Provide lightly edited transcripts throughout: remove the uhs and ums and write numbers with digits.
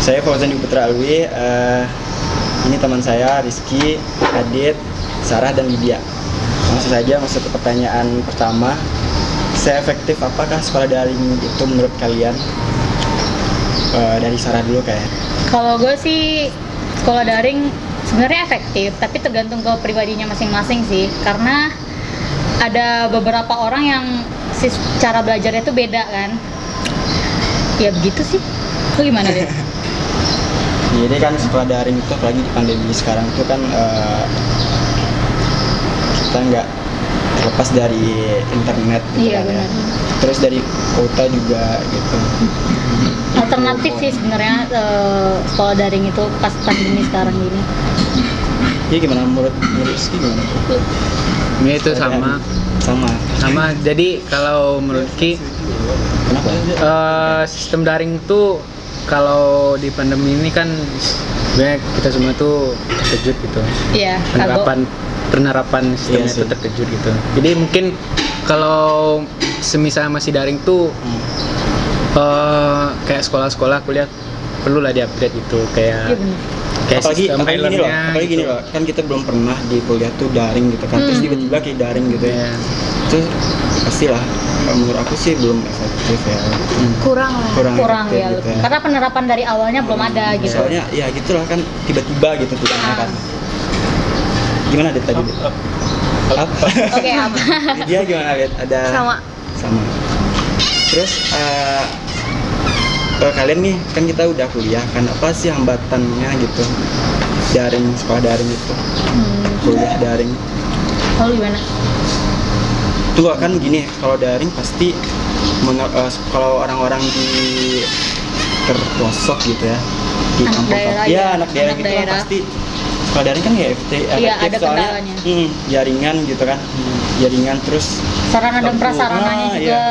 Saya Fauzan Putra Alwi. Ini teman saya Rizky, Adit, Sarah dan Lydia. Langsung saja masuk ke pertanyaan pertama. Seefektif apakah sekolah daring itu menurut kalian? Dari Sarah dulu kayak. Kalau gue sih sekolah daring sebenarnya efektif, tapi tergantung ke pribadinya masing-masing sih. Karena ada beberapa orang yang cara belajarnya tuh beda kan. Ya begitu sih. Lu gimana deh? Jadi kan sekolah daring itu apalagi di pandemi sekarang itu kan kita nggak terlepas dari internet gitu Iya kan, benar. ya. Terus dari kuota juga gitu. Alternatif sih sebenarnya sekolah daring itu pas pandemi sekarang ini. Jadi gimana menurut Rizky gimana? Ini itu sama. Jadi kalau menurut Ki, Kenapa? sistem daring tuh kalau di pandemi ini kan sebenarnya kita semua tuh terkejut gitu. Iya, kagok. Penerapan sistem itu terkejut gitu. Jadi mungkin kalau semisal masih daring tuh kayak sekolah-sekolah kuliah perlu lah diupdate itu kayak. Iya benar. Kayak apalagi gini loh, kan kita belum pernah di kuliah tuh daring gitu kan, terus tiba-tiba kayak daring gitu ya. Itu pastilah menurut aku sih belum efektif ya. Kurang efektif ya, gitu ya. karena penerapan dari awalnya belum ada gitu. Soalnya ya gitulah kan tiba-tiba gitu tuh kan. Gimana Dit tadi? Apa? Oke, apa? Dia gimana Dit? Ada sama. Terus kalian nih kan kita udah kuliah kan, apa sih hambatannya gitu daring, sekolah daring itu, kuliah daring? Lalu gimana? Tuh kan gini, kalau daring pasti kalau orang-orang di terpelosok gitu ya, di Anak kampung, daerah, ya ya. anak daerah Anak gitu kan daerah. pasti sekolah daring kan ya efektif Iya, ada soalnya kendalanya. jaringan gitu kan, jaringan terus Sarana dan prasarananya juga.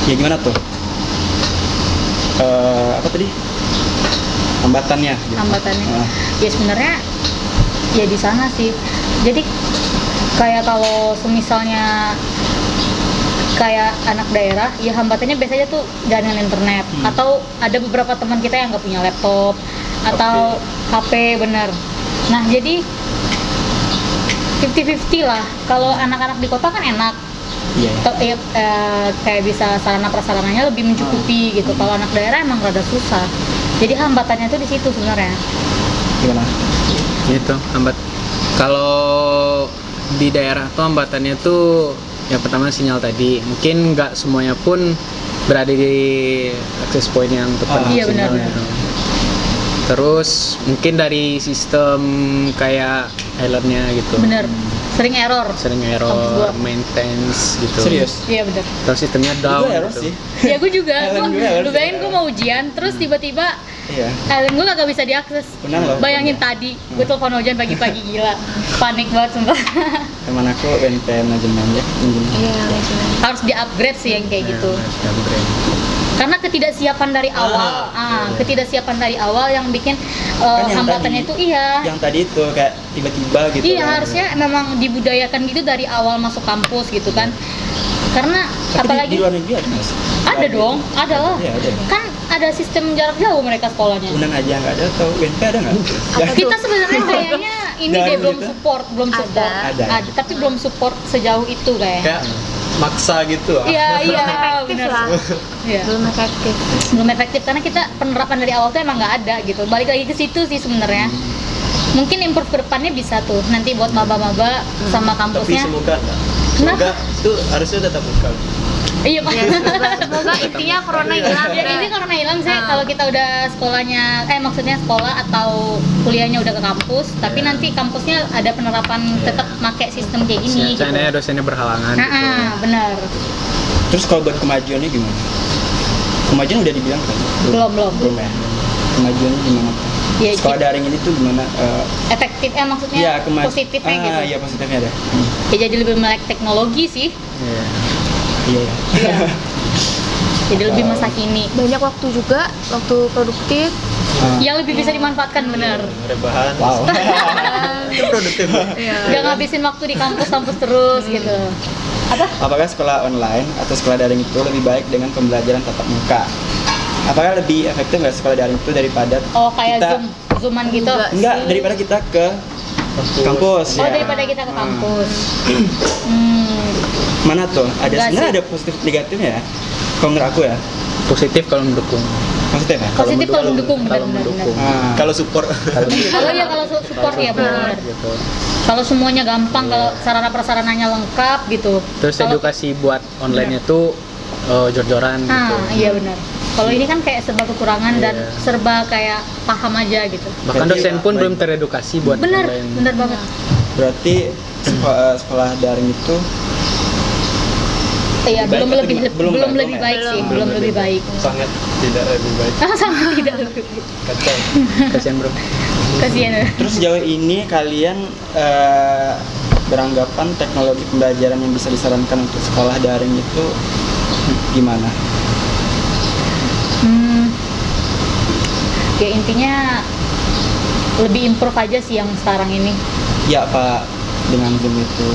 Ya gimana tuh? Apa tadi? Hambatannya. Gitu. Hambatannya. Ya sebenarnya ya di sana sih. Jadi kayak kalau semisalnya kayak anak daerah, ya hambatannya biasanya tuh jaringan internet atau ada beberapa teman kita yang nggak punya laptop atau HP bener. Nah jadi 50-50 lah. Kalau anak-anak di kota kan enak. Iya. Kayak bisa sarana prasarananya lebih mencukupi gitu. Kalau anak daerah emang rada susah. Jadi hambatannya tuh di situ sebenarnya. Gimana? Gitu, hambat. Kalau di daerah tuh hambatannya tuh yang pertama sinyal tadi. Mungkin nggak semuanya pun berada di access point yang tepat. Iya benar. Gitu. Terus mungkin dari sistem kayak alertnya gitu. Bener. Sering error. Maintenance gitu. Serius? Iya bener. Terus sistemnya down. Gue error gitu. sih. Ya gue juga. Lu bayangin gue mau ujian, terus tiba-tiba Iya. Island gue gak bisa diakses. Benar loh. Bayangin tadi, gue telepon hujan pagi-pagi gila. Panik banget sumpah. Teman aku BNPM manajemen ya. Iya, Harus di-upgrade sih yang kayak gitu. Harus upgrade. Karena ketidaksiapan dari awal. Ketidaksiapan dari awal yang bikin Kan yang hambatannya tadi- itu iya. Yang tadi itu kayak tiba-tiba gitu. Iya, kan. harusnya memang dibudayakan gitu dari awal masuk kampus gitu kan. Karena Tapi apalagi di luar negeri ada nggak sih? ada dong, ada lah. Iya, ada. Kan ada sistem jarak jauh mereka sekolahnya. Unan aja nggak ada atau UNP ada nggak? Kita sebenarnya kayaknya ini Dari deh belum gitu? support, Ada. tapi belum support sejauh itu kayak. Kayak maksa gitu. Iya, efektif benar. lah. Iya. Belum efektif karena kita penerapan dari awal tuh emang nggak ada gitu. Balik lagi ke situ sih sebenarnya. Mungkin improve ke depannya bisa tuh nanti buat maba-maba sama Tapi kampusnya. semoga enggak. Kenapa? Semoga itu harusnya tetap buka. Iya, Pak. Semoga intinya corona hilang. Ya ini corona hilang sih kalau kita udah sekolahnya maksudnya sekolah atau kuliahnya udah ke kampus, tapi nanti kampusnya ada penerapan tetap pakai sistem kayak gini gitu. Seandainya dosennya berhalangan gitu. Benar. Terus kalau buat kemajuannya gimana? Kemajuan udah dibilang kan? Belum. Ya. Kemajuannya gimana? Ya, Sekolah daring ini tuh gimana? efektif maksudnya positifnya gitu. Iya, positifnya ada. Ya jadi lebih melek teknologi sih. Iya. Iya. Iya. Jadi lebih masa kini. Banyak waktu juga, waktu produktif. Yang lebih bisa dimanfaatkan bener. Rebahan. Wow. Itu produktif. Gak ngabisin waktu di kampus terus gitu. Apakah sekolah online atau sekolah daring itu lebih baik dengan pembelajaran tatap muka? Apakah lebih efektif nggak sekolah daring itu daripada Oh kayak kita zooman gitu. enggak daripada kita ke kampus Oh ya. daripada kita ke kampus. Mana tuh? Ada Enggak sebenarnya sih. ada positif negatifnya ya. Kalau menurut aku ya, Positif kalau mendukung. positif ya. Positif kalau mendukung kalau benar-benar. mendukung. Ah. Kalau support. Kalau support ya benar. Gitu. Kalau semuanya gampang, kalau sarana prasarananya lengkap gitu. Terus Kalau- edukasi buat online-nya tuh jor-joran gitu. Ah, iya benar. Kalau ini kan kayak serba kekurangan dan Iya. serba kayak paham aja gitu. Bahkan Jadi, dosen pun baik. belum teredukasi buat Benar, online. benar banget. Berarti sekolah daring itu Iya, Lebih belum baik atau lebih gimana? Belum belum baik, lebih belum baik ya? sih, Belum belum lebih baik. Sangat tidak lebih baik. Sangat tidak lebih baik. Kacau. Kasihan bro. Kasihan. terus sejauh ini kalian beranggapan teknologi pembelajaran yang bisa disarankan untuk sekolah daring itu gimana? Ya intinya lebih improve aja sih yang sekarang ini. Ya Pak, dengan Zoom itu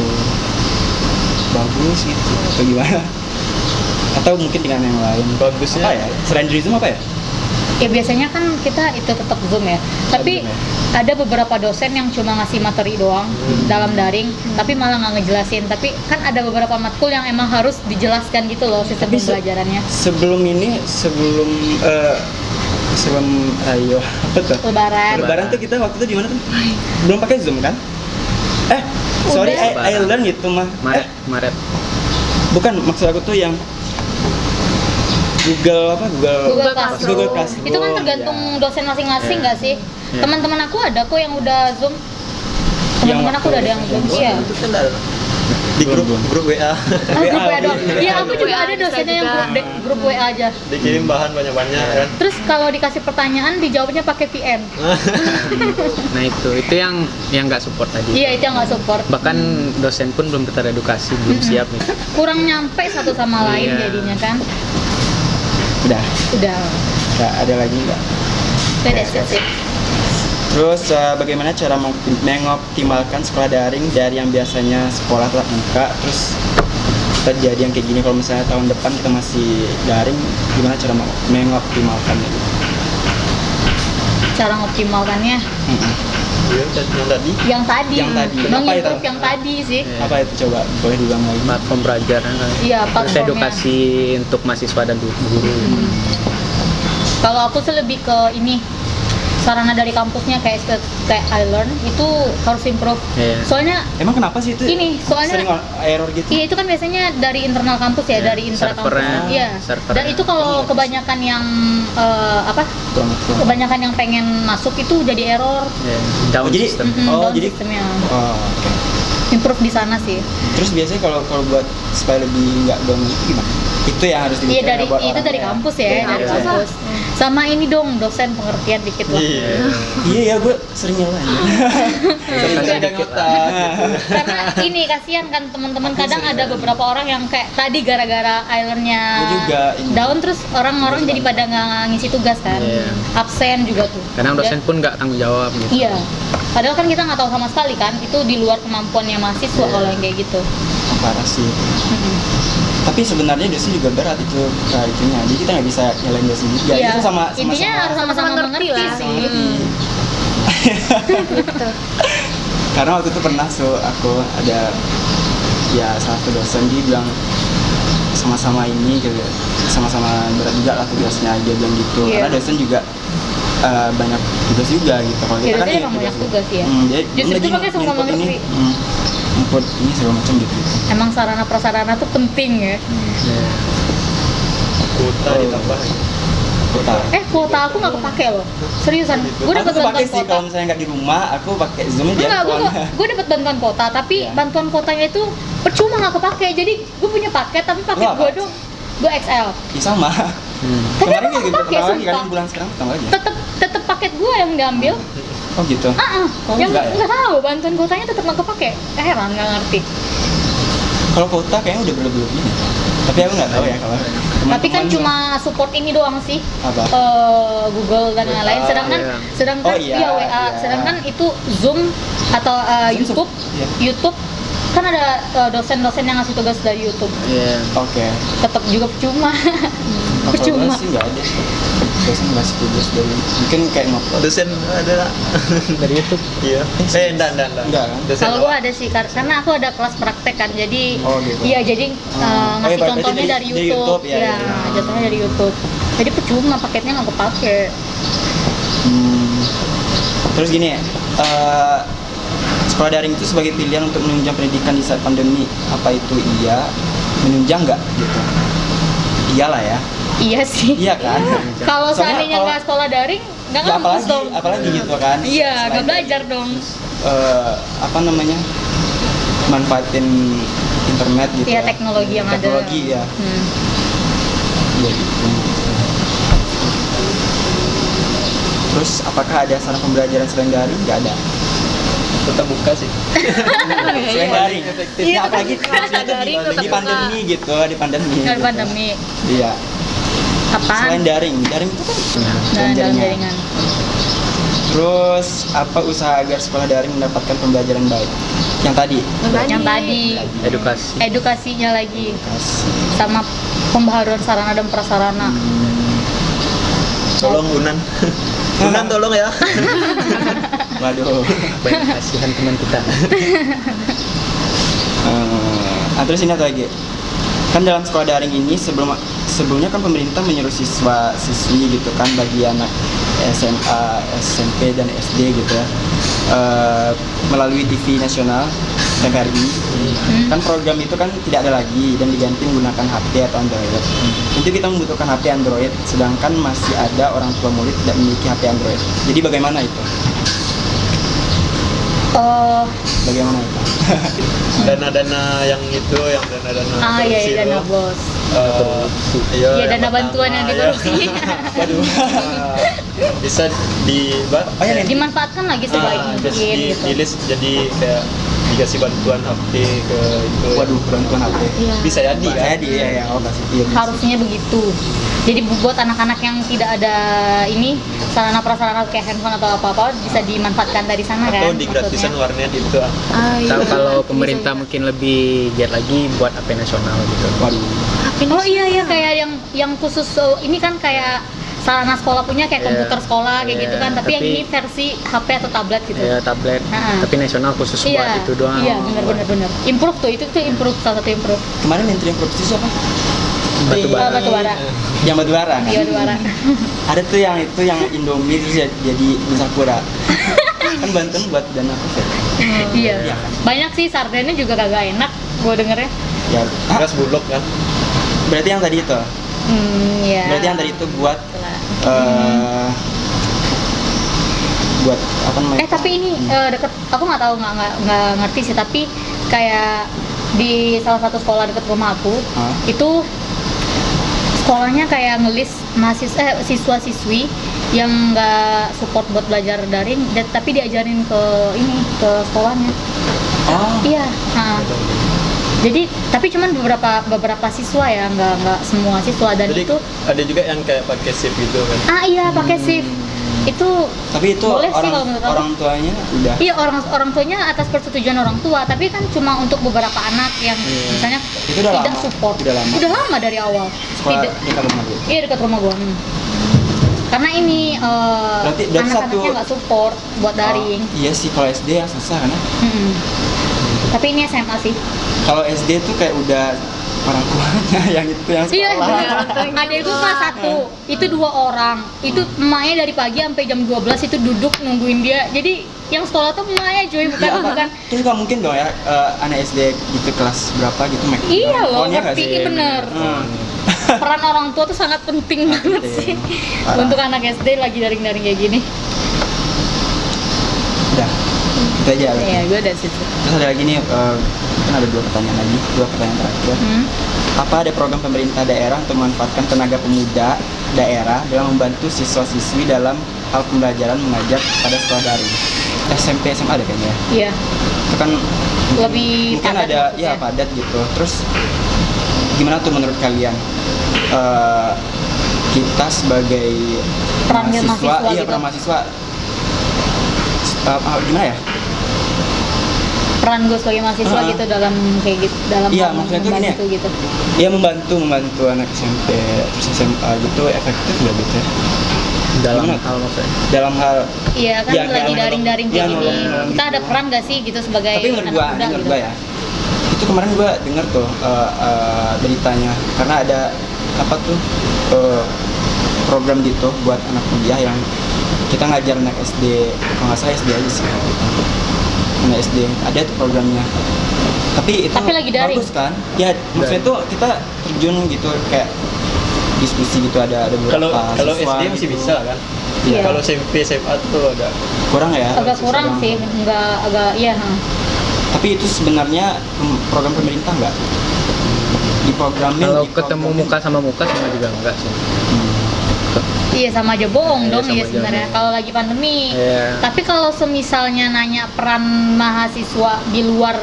bagus gitu atau gimana? Atau mungkin dengan yang lain? Bagusnya- apa ya? Selain dari Zoom apa ya? Ya biasanya kan kita itu tetap Zoom ya. Tapi Zoom ya. ada beberapa dosen yang cuma ngasih materi doang dalam daring, tapi malah nggak ngejelasin. Tapi kan ada beberapa matkul yang emang harus dijelaskan gitu loh sistem Tapi pembelajarannya. Sebelum ayo apa tuh? Lebaran. Lebaran tuh kita waktu itu di mana tuh? Belum pakai Zoom kan? Sorry, Udah. I learn gitu mah. Maret. Bukan, maksud aku tuh yang Google Google Classroom. Google Classroom. Itu kan tergantung Ya. dosen masing-masing Iya. nggak sih? Iya. Teman-teman aku ada kok yang udah Zoom. Teman-teman aku udah ada yang Zoom. Iya. Itu kan ada di grup WA. Grup WA doang. WA. Iya, aku juga ada Bisa dosennya yang juga. grup WA aja. Dikirim bahan banyak-banyak kan. Terus kalau dikasih pertanyaan dijawabnya pakai VN. Nah itu yang nggak support tadi. Iya, itu yang nggak support. Bahkan dosen pun belum teredukasi, belum siap nih. Kurang nyampe satu sama lain Iya. jadinya kan. Udah, Udah. nggak ada lagi nggak? Beda sih. Terus bagaimana cara mengoptimalkan sekolah daring dari yang biasanya sekolah tatap muka, terus terjadi yang kayak gini? Kalau misalnya tahun depan kita masih daring, gimana cara mengoptimalkannya? Cara ngoptimalkannya Iya, yang tadi. yang tadi. Yang tadi. Apa Mengimprove itu? yang tadi sih. Iya. Apa itu, coba boleh diulang lagi? Platform pembelajaran kan. Iya, Terus platformnya. edukasi untuk mahasiswa dan guru. Kalau aku sih lebih ke ini sarana dari kampusnya kayak iLearn itu harus improve. Iya. Soalnya Emang kenapa sih itu? Ini, soalnya- sering error gitu. iya itu kan biasanya dari internal kampus ya, Iya, dari intra kampus. servernya, Iya. servernya. Dan itu kalau kebanyakan yang Kurang. kebanyakan yang pengen masuk itu jadi error. Ya, down Oh, jadi- system. Down jadi- sistemnya. Oh, oke. Improve di sana sih. Terus biasanya kalau buat supaya lebih nggak down itu gimana? Itu yang harus Iya dipikirkan dari buat itu orang dari ya. kampus ya, dari kampus ya. kampus. Sama ini dong dosen pengertian dikit lah. Iya. Iya ya, gue sering nyalain. Edukasi dikit lah. Karena ini kasihan kan teman-teman, kadang ada beberapa orang yang kayak tadi gara-gara iLearn-nya Gue juga ini. down terus orang-orang jadi pada nggak ngisi tugas kan, Iya. absen juga tuh. Kadang dosen pun nggak tanggung jawab gitu. Iya, padahal kan kita nggak tahu sama sekali kan itu di luar kemampuannya mahasiswa Iya. kalau yang kayak gitu. Parah sih. Mm-mm. Tapi sebenarnya dosen juga berat itu itunya. Jadi kita nggak bisa nyalain dosen juga. Iya, Itu sama intinya harus sama-sama mengerti lah. sih. Gitu. Karena waktu itu pernah aku ada ya satu dosen dia bilang sama-sama ini gitu, sama-sama berat juga lah tugasnya, dia bilang gitu. Iya. Karena dosen juga banyak tugas juga gitu. Kalau Ya, kita kan dosen ya emang banyak tugas tugas ya. dia Justru lagi itu makanya sama input ini, mengerti. input ini segala macam gitu. Emang sarana prasarana tuh penting ya. Ya. Kuota ditambah. Kota. Kuota aku nggak kepake loh. Seriusan, gue Aku dapat tuh pakai bantuan sih kuota. kalau misalnya nggak di rumah, aku pakai Zoom aja. Enggak, soalnya. gue dapat bantuan kuota, tapi Iya. bantuan kuotanya itu percuma nggak kepake. Jadi gue punya paket, tapi paket Lu apa? gue dong, gue XL. Ya sama. Tapi Kemarin aku kayak gitu pakai, pertama lagi kan sumpah. bulan sekarang pertama lagi. Tetep paket gue yang diambil. Oh gitu. Oh, Yang enggak ya? nggak tahu bantuan kuotanya tetap nggak kepake. Heran nggak ngerti. Kalau kota kayaknya udah berlebih-lebih nih. Tapi aku nggak tahu ya kalau. Tapi kan teman-teman cuma support ini doang sih. Apa? Google dan lain-lain. WA, Sedangkan iya. sedangkan Oh, iya, iya, WA. iya. Sedangkan itu Zoom atau Zoom YouTube. iya. YouTube kan ada dosen-dosen yang ngasih tugas dari YouTube. Iya. Oke. Tetap juga percuma. Percuma. sih nggak ada. Dosen ngasih tugas dari mungkin kayak ngupload. Dosen ada. Dari YouTube. Iya. Enggak. Enggak kan? Dosen Kalau gua ada sih, karena aku ada kelas praktek kan, jadi Oh, gitu. iya jadi Oh, ngasih iya, berarti contohnya dari- dari dari YouTube, YouTube, ya, ya, ya. contohnya dari YouTube. Jadi percuma paketnya nggak kepake. Terus gini ya, sekolah daring itu sebagai pilihan untuk menunjang pendidikan di saat pandemi, apa itu iya? Menunjang nggak gitu? Iyalah ya. Iya sih. Iya kan? Kalau Soalnya seandainya kalau- nggak sekolah daring, nggak Ya, ngampus dong. apalagi gitu kan. Iya, Selain nggak belajar dong. apa namanya? Manfaatin internet gitu. Iya, ya. teknologi yang ada. Teknologi ya. Iya gitu. Terus apakah ada sarana pembelajaran selain daring? Nggak ada. tetap buka sih. Selain daring. Iya, Ya, apalagi Selain daring tetap di pandemi gitu, di pandemi. Nggak ada gitu. pandemi. Iya. Selain Apaan? daring itu kan Dalam jaringan. jaringan. Terus apa usaha agar sekolah daring mendapatkan pembelajaran baik? Yang tadi. Yang tadi Edukasi. edukasinya lagi Kasih. sama pembaharuan sarana dan prasarana. Tolong Unan. Unan tolong ya. Waduh. Baik kasihan teman kita. Terus ini atau lagi? Kan dalam sekolah daring ini sebelumnya kan pemerintah menyuruh siswa-siswi gitu kan bagi anak SMA, SMP dan SD gitu ya, melalui TV nasional TVRI. Kan program itu kan tidak ada lagi dan diganti menggunakan HP atau Android. Tentu kita membutuhkan HP Android, sedangkan masih ada orang tua murid tidak memiliki HP Android. Jadi bagaimana itu? Bagaimana itu? Dana-dana yang itu, yang dana-dana Iya, korupsi dana itu. bos. Iya, Iya, yang dana bantuan yang pertama, dikorupsi. Waduh. Bisa di Oh ya, nih. Dimanfaatkan lagi sebaik just mungkin gitu. di list jadi kayak dikasih bantuan HP ke itu. Waduh, bantuan HP. Iya. Bisa jadi kan? Saya dia ya, oh kasih iya, bisa. Harusnya begitu. Jadi buat anak-anak yang tidak ada ini sarana prasarana kayak handphone atau apa-apa bisa dimanfaatkan dari sana kan. Atau di gratisan maksudnya. warnet itu. Tahu kalau Bisa pemerintah juga. mungkin lebih giat lagi buat HP nasional gitu. Waduh. HP Oh iya iya nasional. kayak yang khusus ini kan kayak sarana sekolah punya kayak Iya. komputer sekolah kayak Iya, gitu kan, tapi yang tapi- ini versi HP atau tablet gitu. Ya tablet, Ha-ha. tapi nasional khusus buat Iya, itu doang. iya benar. Improve tuh, itu improve, salah satu improve. Kemarin menteri yang korupsi siapa? Batu bara. Batu bara. Yang Batubara kan? Iya batu bara. Ada tuh yang itu yang Indomie terus jadi Nusapura. Kan bantuan buat dana COVID. Iya. Iya kan? Banyak sih sardennya juga kagak enak gue dengernya. Ya. Gas bulog kan. Berarti yang tadi itu. Iya. Berarti yang tadi itu buat Itulah. buat apa namanya? Tapi ini deket, aku nggak tahu nggak ngerti sih, tapi kayak di salah satu sekolah deket rumah aku Hah? itu sekolahnya kayak ngelis siswa-siswi yang nggak support buat belajar daring, tapi diajarin ke ini ke sekolahnya. Oh. Iya. Nah. Jadi tapi cuman beberapa siswa ya, nggak semua siswa dan Jadi itu ada juga yang kayak pakai shift gitu kan. iya pakai shift itu. Tapi itu Boleh sih kalau menurut aku. orang tuanya udah. Iya orang tuanya atas persetujuan orang tua, tapi kan cuma untuk beberapa anak yang misalnya Itu udah tidak lama? support. Udah lama? dari awal. Sekolah Tidak. dekat rumah gue. Iya dekat rumah gua. Karena ini Berarti anak-anaknya satu- nggak support buat daring. Iya sih kalau SD ya susah kan ya. Mm-mm. Tapi ini SMA sih. Kalau SD tuh kayak udah orang tuanya yang itu yang Iya, sekolah. adekku kelas 1, itu 2 orang. Itu emaknya dari pagi sampai jam 12 itu duduk nungguin dia. Jadi yang sekolah tuh emaknya cuy, bukan Iya, apa? bukan. Terus nggak mungkin dong ya anak SD gitu kelas berapa gitu make Iya loh, handphone, ya nggak ngerti sih? bener. Hmm. Peran orang tua tuh sangat penting banget sih Parah. untuk anak SD lagi daring-daring kayak gini. Udah, itu aja. berarti. Iya, gue udah situ. Terus ada lagi nih, kan ada 2 pertanyaan lagi, 2 pertanyaan terakhir. Apa ada program pemerintah daerah untuk memanfaatkan tenaga pemuda daerah dalam membantu siswa-siswi dalam hal pembelajaran mengajar pada sekolah daring? SMP, SMA ada kayaknya ya? Iya. Itu kan Lebih mungkin padat ada maksudnya. ya padat gitu. Terus gimana tuh menurut kalian? Kita sebagai Peran mahasiswa iya gitu. peran mahasiswa, gimana ya? peran gue sebagai mahasiswa Ah. gitu dalam kayak gitu dalam Iya, hal maksudnya tuh gini ya. membantu gitu. Iya, membantu anak SMP terus SMA gitu efektif nggak gitu ya? dalam Gimana? hal maksudnya. Dalam hal Iya kan Iya, lagi nolong- daring-daring iya, kayak gini. nolong Kita ada gitu. peran gak sih gitu sebagai tapi menurut anak gua, muda menurut gitu. gua ya, itu kemarin gua denger tuh beritanya karena ada apa tuh program gitu buat anak kuliah yang kita ngajar anak SD, kalau nggak salah SD aja sih, anak SD ada tuh programnya. Tapi itu Tapi lagi daring. bagus kan? Ya maksudnya tuh kita terjun gitu kayak diskusi gitu, ada Kalau beberapa kalau siswa SD masih gitu. bisa kan. Iya. Kalau SMP SMA tuh agak Kurang ya? Agak kurang sih, enggak agak iya. Tapi itu sebenarnya program pemerintah nggak? Diprogramin. Kalau diprogramin. ketemu muka sama muka sama juga enggak sih. Iya sama aja bohong Iya, dong sama ya aja sebenarnya bohong. kalau lagi pandemi. Iya. Tapi kalau semisalnya nanya peran mahasiswa di luar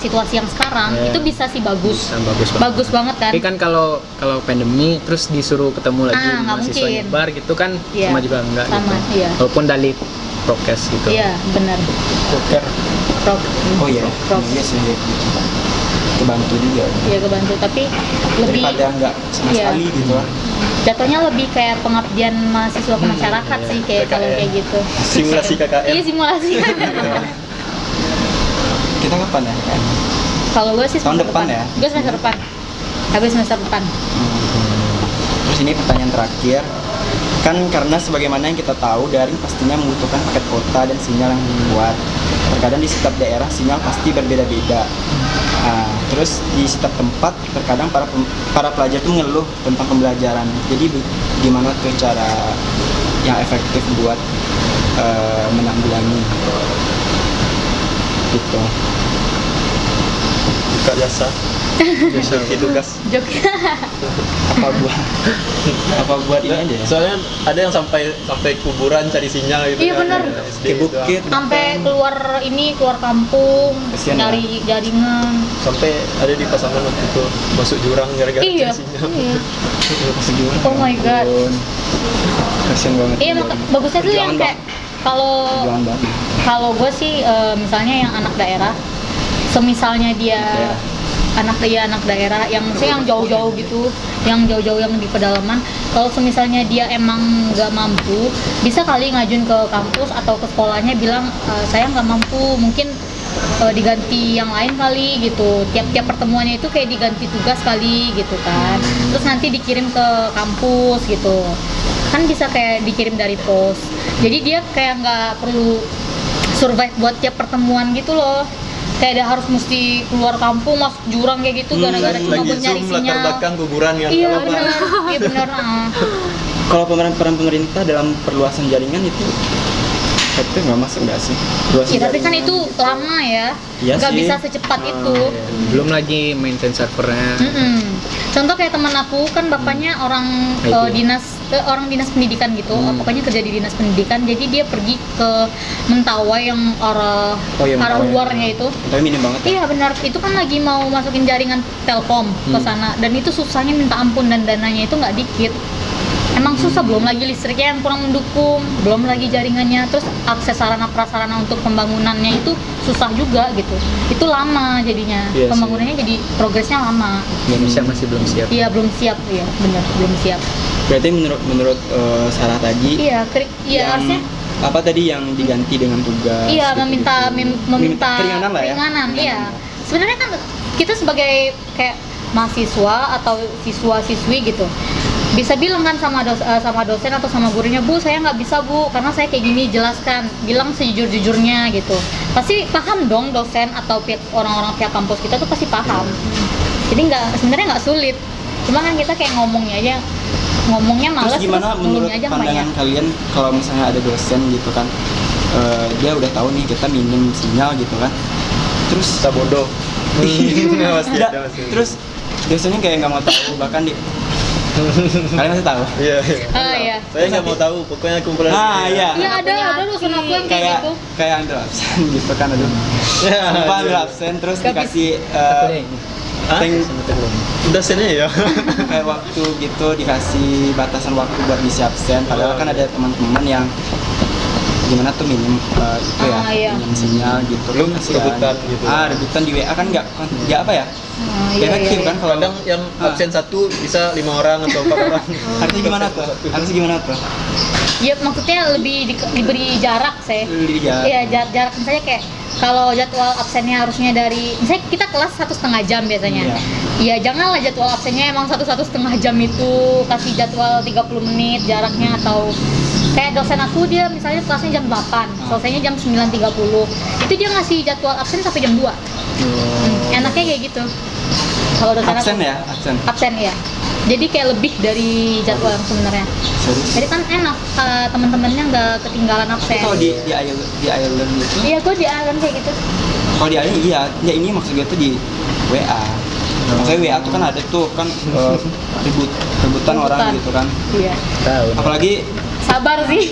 situasi yang sekarang, Iya. itu bisa sih bagus. Bisa, bagus banget. Bagus banget kan? Tapi kan kalau pandemi terus disuruh ketemu lagi nggak mahasiswa mungkin. nyebar gitu kan Iya. sama juga enggak Sama, gitu. iya. Walaupun dari prokes gitu. Iya, benar. poker. Oh iya, Prok. iya sih gitu. Kebantu juga. Iya kebantu, tapi lebih Daripada nggak sama Iya. sekali gitu lah. jatuhnya lebih kayak pengabdian mahasiswa ke masyarakat iya. sih kayak kalau KKN. kayak gitu. Simulasi KKN. Iya simulasi. Kita kapan ya? Kan? Kalau gue sih Tahun semester depan ya? Gue semester depan. Habis semester depan. Terus ini pertanyaan terakhir. Kan karena sebagaimana yang kita tahu, daring pastinya membutuhkan paket kuota dan sinyal yang kuat. Terkadang di setiap daerah sinyal pasti berbeda-beda. Nah, terus di setiap tempat terkadang para pelajar tuh ngeluh tentang pembelajaran. Jadi gimana tuh cara yang efektif buat menanggulangi gitu. Buka jasa. Jasa tugas. Jogja. Apa buat ini aja ya? Soalnya ada yang sampai kuburan cari sinyal gitu. Iya, kan, bener. ada SD Ke gitu. bukit. Sampai keluar kampung, Kesian ya. nyari jaringan. Sampai ada di pasangan waktu itu masuk jurang gara-gara Iya. cari sinyal. Iya. Sejuang. Oh my God. Kasian banget. Iya, bagusnya tuh yang kayak kalau Perjuangan banget. kalau gue sih misalnya yang anak daerah, semisalnya dia anak daerah yang maksudnya yang jauh-jauh gitu, yang jauh-jauh yang di pedalaman, kalau semisalnya dia emang nggak mampu, bisa kali ngajuin ke kampus atau ke sekolahnya bilang saya nggak mampu, mungkin diganti yang lain kali gitu. Tiap-tiap pertemuannya itu kayak diganti tugas kali gitu kan, terus nanti dikirim ke kampus gitu kan, bisa kayak dikirim dari pos, jadi dia kayak nggak perlu survive buat tiap pertemuan gitu loh, kayak dia harus mesti keluar kampung masuk jurang kayak gitu gara-gara cuma Lagi buat nyari zoom latar sinyal. belakang kuburan yang Iya apa. benar, iya benar. Kalau peran pemerintah dalam perluasan jaringan itu efektif nggak, masuk nggak sih? Perluasan Iya tapi kan jaringan itu gitu. lama ya, Iya nggak sih. bisa secepat itu. Belum lagi maintain servernya. Contoh kayak teman aku kan bapaknya orang IT. dinas pendidikan gitu, pokoknya kerja di dinas pendidikan, jadi dia pergi ke Mentawai yang arah Oh iya, arah Mentawai. luarnya itu. Tapi minim banget. Iya benar, itu kan lagi mau masukin jaringan Telkom ke sana, dan itu susahnya minta ampun, dan dananya itu nggak dikit. Emang susah, belum lagi listriknya yang kurang mendukung, belum lagi jaringannya, terus akses sarana prasarana untuk pembangunannya itu susah juga gitu. Itu lama jadinya, Iya sih. pembangunannya jadi progresnya lama. Indonesia masih belum siap. Iya belum siap, iya benar belum siap. Berarti menurut Sarah tadi, Iya, iya yang harusnya. apa tadi yang diganti dengan tugas? Iya, gitu-gitu. meminta keringanan lah ya. keringanan, iya. Sebenarnya kan kita sebagai kayak mahasiswa atau siswa-siswi gitu, bisa bilang kan sama dosen atau sama gurunya, Bu saya nggak bisa Bu karena saya kayak gini, jelaskan, bilang sejujur-jujurnya gitu. Pasti paham dong dosen atau orang-orang pihak kampus kita tuh pasti paham. Jadi sebenarnya nggak sulit, cuma kan kita kayak ngomongnya malas, Terus gimana menurut ngomongnya aja pandangan banyak. kalian kalau misalnya ada dosen gitu kan, dia udah tahu nih kita minim sinyal gitu kan, terus Kita bodoh. Pasti tidak, ada, pasti. terus dosennya kayak nggak mau tahu, bahkan kalian masih tahu? Iya. Oh iya. Saya nggak mau tahu, pokoknya kumpulan. Ah iya. Iya ada dosen aku yang kayak Kayak gitu. kayak ambil absen gitu kan, aduh. Lupa ambil absen terus Gak dikasih Hah? tank Dosennya ya. kayak waktu gitu, dikasih batasan waktu buat ngisi absen, padahal kan ada teman-teman yang gimana tuh minim itu ya, Iya. minim sinyal gitu. Lu Kasihan. rebutan gitu. Rebutan di WA kan nggak apa ya? Iya, Efektif iya, kan kalau Kadang yang absen satu bisa 5 orang atau 4 orang. harusnya gimana tuh? Harusnya gimana tuh? Ya maksudnya lebih diberi jarak sih. Iya. Iya, jarak misalnya kayak kalau jadwal absennya harusnya dari misalnya kita kelas 1,5 jam biasanya. Iya. Ya janganlah jadwal absennya emang 1,5 jam itu, kasih jadwal 30 menit jaraknya, atau kayak dosen aku dia misalnya kelasnya jam 8, selesainya jam 9.30. Itu dia ngasih jadwal absen sampai jam 2. Enaknya kayak gitu. Kalau dosen Absen aku, ya, absen. absen ya. Jadi kayak lebih dari jadwal yang sebenarnya. Serius. Jadi kan enak, teman-temannya nggak ketinggalan Tapi absen. kalau di Ireland itu, Iya, gue di Ireland kayak gitu. kalau di Ireland iya, ya ini maksud gue tuh di WA. Maksudnya WA tuh kan ada tuh kan rebutan orang Rebutan. gitu kan. Iya. Tahu. Apalagi Sabar sih.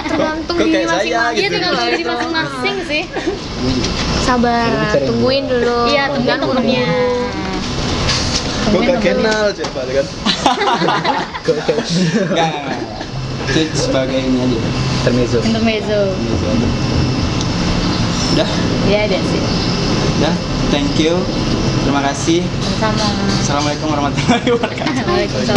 Tergantung Kok diri kayak saya masing-masing. Iya, gitu. dengan diri masing-masing sih. Sabar, Dicari tungguin dulu. Iya, tungguin Jangan temennya. buru-buru. Kok Tungguin gak temennya. kenal coba kan? enggak. Itu sebagai ini aja. Intermezzo. Intermezzo. Udah, Iya, deh sih. udah. Thank you. Terima kasih. Sama. Assalamualaikum warahmatullahi wabarakatuh. Waalaikumsalam.